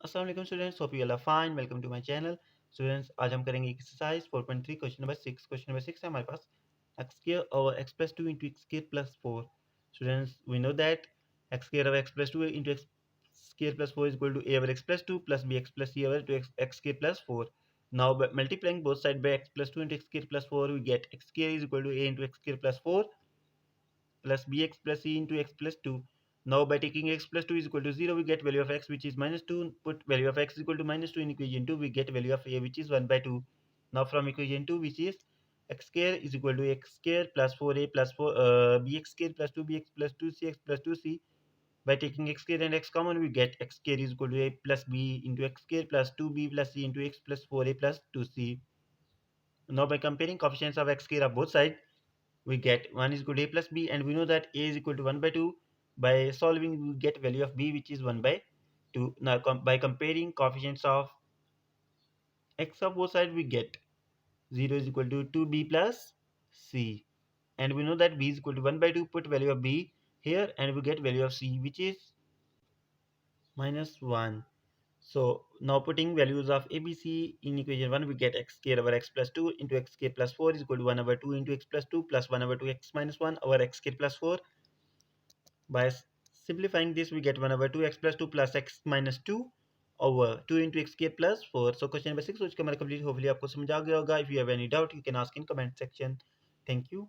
अस्सलाम वालेकुम students, hope you all are fine. Welcome to my channel. Students, आज हम करेंगे exercise 4.3 question number 6। Question number 6 है हमारे पास x square over x plus 2 into x square plus 4। Students, we know that x square over x plus 2 into x square plus 4 is equal to a over x plus 2 plus bx plus c over to x square plus 4. Now by multiplying both sides by x plus 2 into x square plus 4, we get x square is equal to a into x square plus 4 plus bx plus c into x plus 2. Now by taking x plus 2 is equal to 0, we get value of x which is minus 2. Put value of x is equal to minus 2 in equation 2, we get value of a which is 1 by 2. Now from equation 2, which is x square is equal to x square plus 4a plus 4 bx square plus 2bx plus 2cx plus 2c. By taking x square and x common, we get x square is equal to a plus b into x square plus 2b plus c into x plus 4a plus 2c. Now by comparing coefficients of x square of both sides, we get 1 is equal to a plus b, and we know that a is equal to 1 by 2. By solving, we get value of b which is 1 by 2. Now by comparing coefficients of x of both sides, we get 0 is equal to 2b plus c, and we know that b is equal to 1 by 2. Put value of b here and we get value of c which is minus 1. So now putting values of ABC in equation 1, we get x square over x plus 2 into x square plus 4 is equal to 1 over 2 into x plus 2 plus 1 over 2 x minus 1 over x square plus 4. By simplifying this, we get 1 over 2x plus 2 plus x minus 2 over 2 into x square plus 4. So question number 6 which complete. Hopefully आपको समझ आ गया होगा. If you have any doubt, you can ask in comment section. Thank you.